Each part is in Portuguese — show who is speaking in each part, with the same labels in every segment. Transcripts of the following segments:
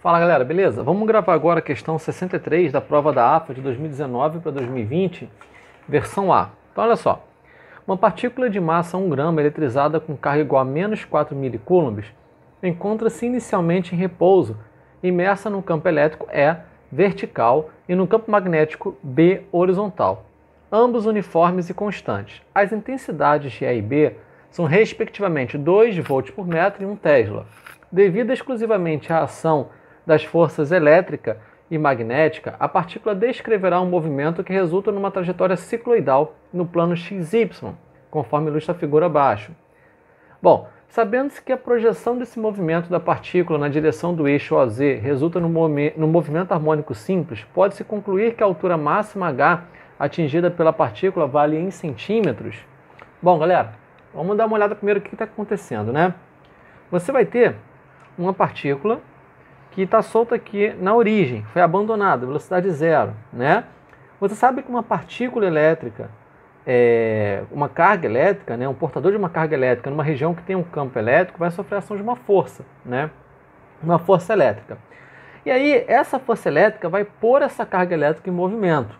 Speaker 1: Fala galera, beleza? Vamos gravar agora a questão 63 da prova da AFA de 2019 para 2020, versão A. Então olha só, uma partícula de massa 1 grama eletrizada com carga igual a menos 4 milicoulombs encontra-se inicialmente em repouso, imersa num campo elétrico E vertical e no campo magnético B horizontal, ambos uniformes e constantes. As intensidades de E e B são respectivamente 2 volts por metro e 1 Tesla. Devido exclusivamente à ação das forças elétrica e magnética, a partícula descreverá um movimento que resulta numa trajetória cicloidal no plano XY, conforme ilustra a figura abaixo. Bom, sabendo-se que a projeção desse movimento da partícula na direção do eixo OZ resulta no movimento harmônico simples, pode-se concluir que a altura máxima h atingida pela partícula vale em centímetros. Bom, galera, vamos dar uma olhada primeiro no que está acontecendo, né? Você vai ter uma partícula que está solta aqui na origem, foi abandonada, velocidade zero, né? Você sabe que uma partícula elétrica, uma carga elétrica, né, um portador de uma carga elétrica numa região que tem um campo elétrico vai sofrer a ação de uma força, né? Uma força elétrica. E aí essa força elétrica vai pôr essa carga elétrica em movimento.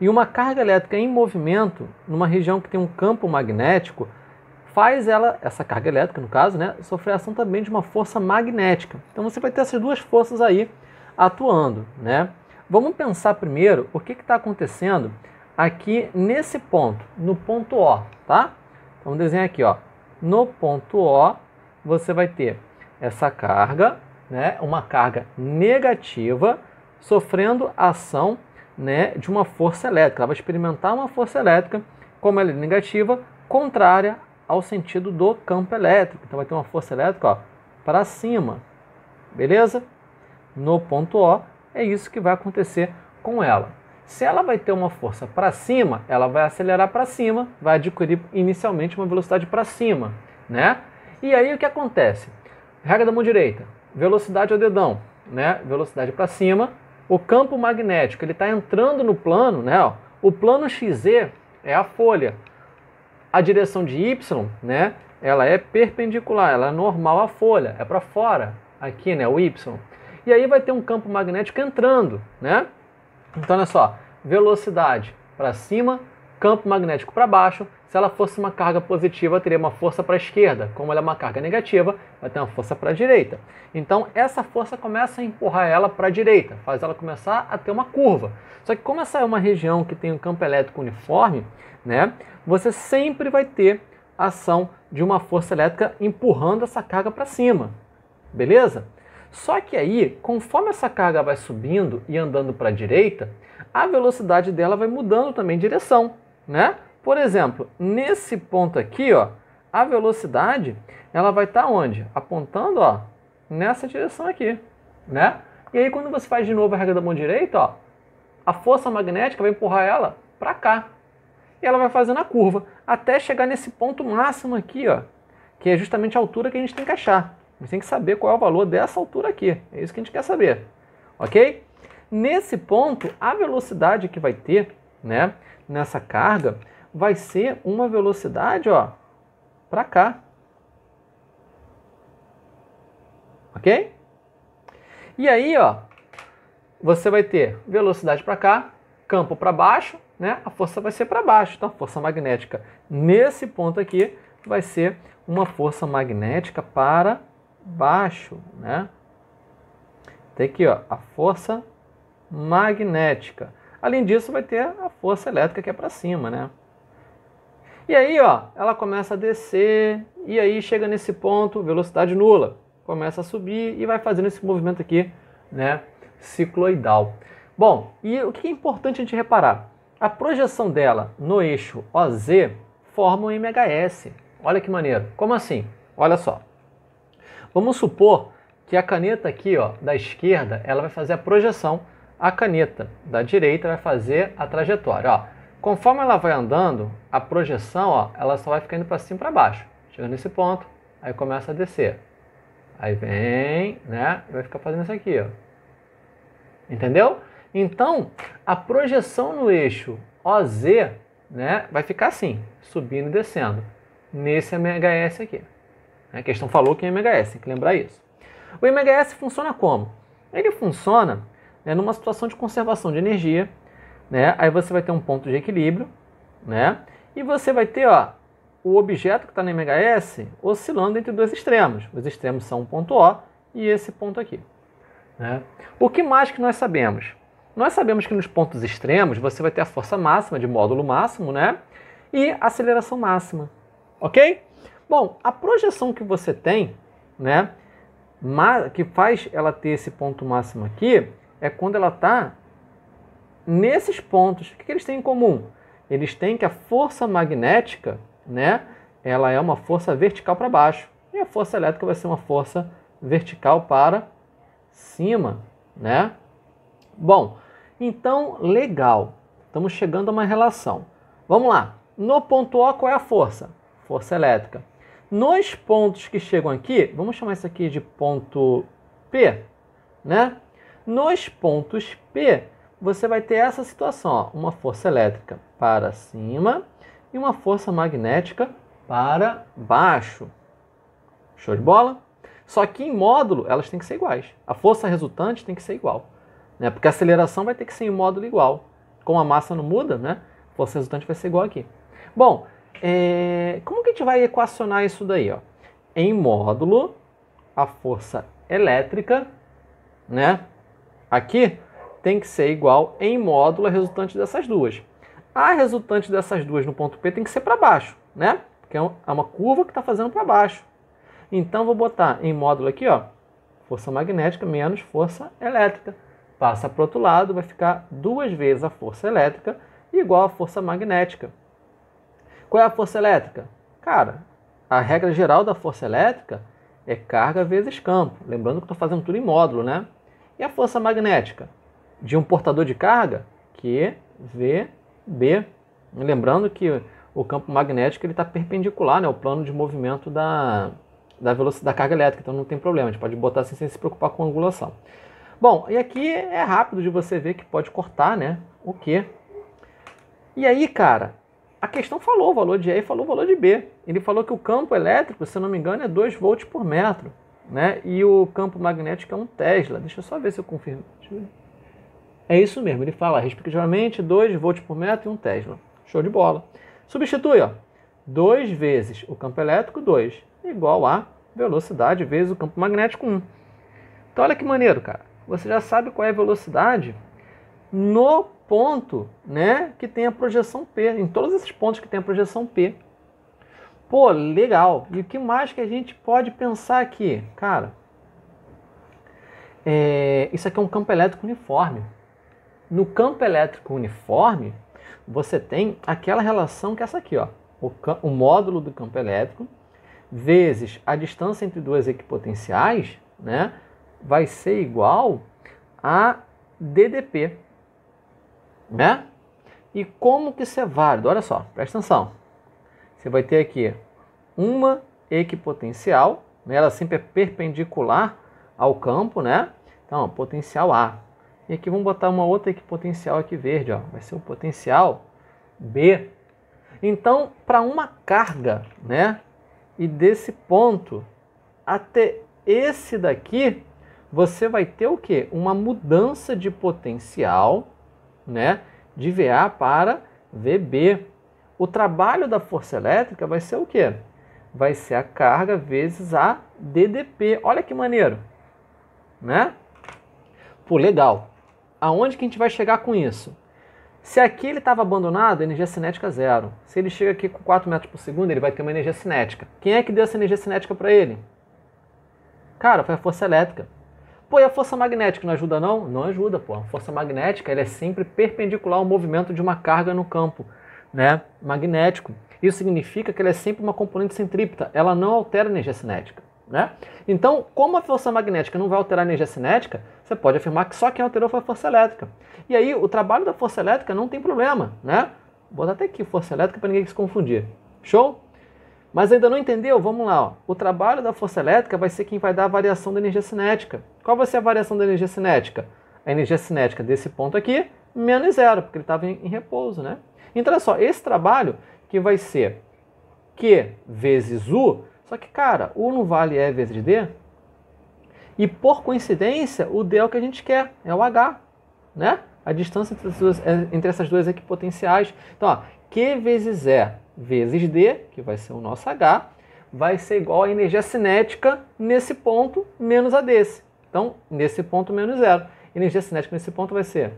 Speaker 1: E uma carga elétrica em movimento, numa região que tem um campo magnético, faz essa carga elétrica, no caso, né, sofrer a ação também de uma força magnética. Então você vai ter essas duas forças aí atuando, né? Vamos pensar primeiro o que está acontecendo aqui nesse ponto, no ponto O, tá? Então desenha aqui, ó. No ponto O, você vai ter essa carga, né, uma carga negativa, sofrendo a ação, né, de uma força elétrica. Ela vai experimentar uma força elétrica, como ela é negativa, contrária ao sentido do campo elétrico. Então vai ter uma força elétrica para cima, beleza? No ponto O, é isso que vai acontecer com ela. Se ela vai ter uma força para cima, ela vai acelerar para cima, vai adquirir inicialmente uma velocidade para cima, né? E aí o que acontece? Regra da mão direita, velocidade ao dedão, né? Velocidade para cima, o campo magnético, ele está entrando no plano, né? Ó, o plano XZ é a folha. A direção de Y, né, ela é perpendicular, ela é normal à folha, é para fora, aqui, né, o Y. E aí vai ter um campo magnético entrando, né? Então, olha só, velocidade para cima, campo magnético para baixo. Se ela fosse uma carga positiva, teria uma força para a esquerda. Como ela é uma carga negativa, vai ter uma força para a direita. Então, essa força começa a empurrar ela para a direita, faz ela começar a ter uma curva. Só que como essa é uma região que tem um campo elétrico uniforme, né, você sempre vai ter a ação de uma força elétrica empurrando essa carga para cima, beleza? Só que aí, conforme essa carga vai subindo e andando para a direita, a velocidade dela vai mudando também de direção, né? Por exemplo, nesse ponto aqui, ó, a velocidade ela vai estar onde? Apontando, ó, nessa direção aqui, né? E aí quando você faz de novo a regra da mão direita, ó, a força magnética vai empurrar ela para cá. E ela vai fazendo a curva até chegar nesse ponto máximo aqui, ó, que é justamente a altura que a gente tem que achar. A gente tem que saber qual é o valor dessa altura aqui. É isso que a gente quer saber, ok? Nesse ponto, a velocidade que vai ter, né, nessa carga vai ser uma velocidade, ó, para cá. Ok? E aí, ó, você vai ter velocidade para cá, campo para baixo, né? A força vai ser para baixo. Então, a força magnética nesse ponto aqui vai ser uma força magnética para baixo, né? Tem aqui, ó, a força magnética. Além disso, vai ter a força elétrica que é para cima, né? E aí, ó, ela começa a descer e aí chega nesse ponto, velocidade nula. Começa a subir e vai fazendo esse movimento aqui, né, cicloidal. Bom, e o que é importante a gente reparar? A projeção dela no eixo OZ forma um MHS. Olha que maneiro. Como assim? Olha só. Vamos supor que a caneta aqui, ó, da esquerda, ela vai fazer a projeção. A caneta da direita vai fazer a trajetória. Ó. Conforme ela vai andando, a projeção, ó, ela só vai ficando para cima e para baixo. Chega nesse ponto, aí começa a descer. Aí vem, né, e vai ficar fazendo isso aqui, ó. Entendeu? Então, a projeção no eixo OZ, né, vai ficar assim, subindo e descendo, nesse MHS aqui. A questão falou que é MHS, tem que lembrar isso. O MHS funciona como? Ele funciona, né, numa situação de conservação de energia, né? Aí você vai ter um ponto de equilíbrio, né? E você vai ter, ó, o objeto que está no MHS oscilando entre dois extremos. Os extremos são um ponto O e esse ponto aqui, né? O que mais que nós sabemos? Nós sabemos que nos pontos extremos você vai ter a força máxima de módulo máximo, né? E aceleração máxima, ok? Bom, a projeção que você tem, né, que faz ela ter esse ponto máximo aqui, é quando ela está nesses pontos. O que eles têm em comum? Eles têm que a força magnética, né, ela é uma força vertical para baixo. E a força elétrica vai ser uma força vertical para cima, né? Bom, então, legal. Estamos chegando a uma relação. Vamos lá. No ponto O, qual é a força? Força elétrica. Nos pontos que chegam aqui, vamos chamar isso aqui de ponto P, né? Nos pontos P, você vai ter essa situação, ó, uma força elétrica para cima e uma força magnética para baixo. Show de bola? Só que em módulo elas têm que ser iguais. A força resultante tem que ser igual, né? Porque a aceleração vai ter que ser em módulo igual. Como a massa não muda, né? A força resultante vai ser igual aqui. Bom, como que a gente vai equacionar isso daí? Ó? Em módulo, a força elétrica, né, aqui tem que ser igual em módulo a resultante dessas duas. A resultante dessas duas no ponto P tem que ser para baixo, né? Porque é uma curva que está fazendo para baixo. Então, vou botar em módulo aqui, ó, força magnética menos força elétrica. Passa para o outro lado, vai ficar 2 vezes a força elétrica igual a força magnética. Qual é a força elétrica? Cara, a regra geral da força elétrica é carga vezes campo. Lembrando que estou fazendo tudo em módulo, né? E a força magnética? De um portador de carga, QVB. Lembrando que o campo magnético está perpendicular, né, ao plano de movimento da velocidade da carga elétrica. Então não tem problema, a gente pode botar assim sem se preocupar com a angulação. Bom, e aqui é rápido de você ver que pode cortar, né? O Q. E aí, cara, a questão falou o valor de E e falou o valor de B. Ele falou que o campo elétrico, se eu não me engano, é 2 volts por metro, né? E o campo magnético é 1 Tesla. Deixa eu só ver se eu confirmo. É isso mesmo, ele fala respectivamente 2 volts por metro e 1 Tesla. Show de bola. Substitui, ó. 2 vezes o campo elétrico, 2, igual a velocidade vezes o campo magnético, 1. Então olha que maneiro, cara. Você já sabe qual é a velocidade no ponto, né, que tem a projeção P, em todos esses pontos que tem a projeção P. Pô, legal. E o que mais que a gente pode pensar aqui? Cara, isso aqui é um campo elétrico uniforme. No campo elétrico uniforme, você tem aquela relação que é essa aqui, ó. O módulo do campo elétrico vezes a distância entre duas equipotenciais, né, vai ser igual a DDP, né? E como que isso é válido? Olha só, presta atenção. Você vai ter aqui uma equipotencial, né? Ela sempre é perpendicular ao campo, né? Então, ó, potencial A. E aqui vamos botar uma outra equipotencial aqui verde, ó. Vai ser o potencial B. Então, para uma carga, né, e desse ponto até esse daqui, você vai ter o quê? Uma mudança de potencial, né, de VA para VB. O trabalho da força elétrica vai ser o quê? Vai ser a carga vezes a DDP. Olha que maneiro, né? Pô, legal. Aonde que a gente vai chegar com isso? Se aqui ele estava abandonado, energia cinética 0. Se ele chega aqui com 4 metros por segundo, ele vai ter uma energia cinética. Quem é que deu essa energia cinética para ele? Cara, foi a força elétrica. Pô, e a força magnética não ajuda não? Não ajuda, pô. A força magnética ela é sempre perpendicular ao movimento de uma carga no campo, né, magnético. Isso significa que ela é sempre uma componente centrípeta. Ela não altera a energia cinética, né? Então, como a força magnética não vai alterar a energia cinética, você pode afirmar que só quem alterou foi a força elétrica. E aí, o trabalho da força elétrica não tem problema, né? Vou botar até aqui força elétrica para ninguém se confundir. Show? Mas ainda não entendeu? Vamos lá. Ó. O trabalho da força elétrica vai ser quem vai dar a variação da energia cinética. Qual vai ser a variação da energia cinética? A energia cinética desse ponto aqui, menos 0, porque ele estava em repouso, né? Então, olha só, esse trabalho que vai ser Q vezes U, só que, cara, U não vale E vezes D? E por coincidência, o D é o que a gente quer, é o H, né? A distância entre essas duas equipotenciais. Então, ó, Q vezes E vezes D, que vai ser o nosso H, vai ser igual à energia cinética nesse ponto menos a desse. Então, nesse ponto menos zero. Energia cinética nesse ponto vai ser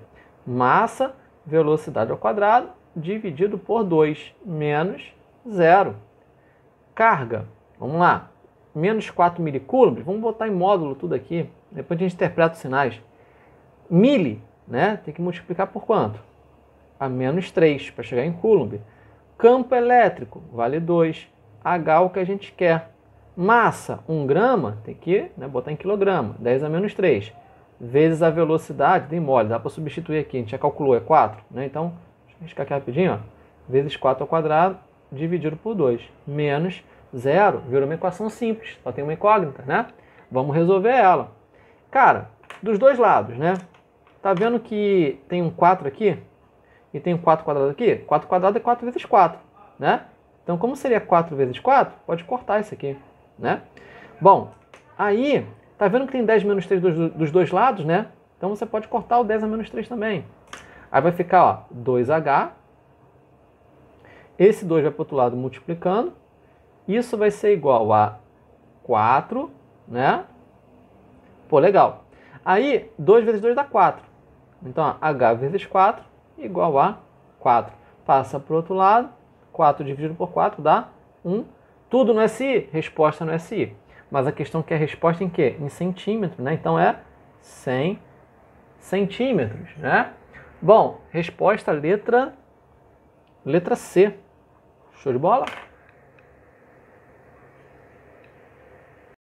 Speaker 1: massa, velocidade ao quadrado, dividido por 2, menos 0. Carga, vamos lá, menos 4 milicoulombs, vamos botar em módulo tudo aqui, depois a gente interpreta os sinais. Mili, né, tem que multiplicar por quanto? A menos 3, para chegar em coulomb. Campo elétrico, vale 2. H, o que a gente quer. Massa, 1 grama, tem que, né, botar em quilograma, 10 a menos 3. Vezes a velocidade, tem mole, dá para substituir aqui, a gente já calculou, é 4. Né? Então, deixa eu riscar aqui rapidinho, ó. Vezes 4 ao quadrado, dividido por 2. Menos 0, virou uma equação simples, só tem uma incógnita, né? Vamos resolver ela. Cara, dos dois lados, né? Tá vendo que tem um 4 aqui? E tem um 4 quadrado aqui? 4 quadrado é 4 vezes 4, né? Então, como seria 4 vezes 4? Pode cortar isso aqui, né? Bom, aí, tá vendo que tem 10 menos 3 dos dois lados, né? Então, você pode cortar o 10 a menos 3 também. Aí vai ficar, ó, 2H. Esse 2 vai para o outro lado multiplicando. Isso vai ser igual a 4, né? Pô, legal. Aí, 2 vezes 2 dá 4. Então, ó, H vezes 4 igual a 4. Passa para o outro lado. 4 dividido por 4 dá 1. Tudo no SI? Resposta no SI. Mas a questão que é a resposta em quê? Em centímetro, né? Então, é 100 centímetros, né? Bom, resposta letra C. Show de bola?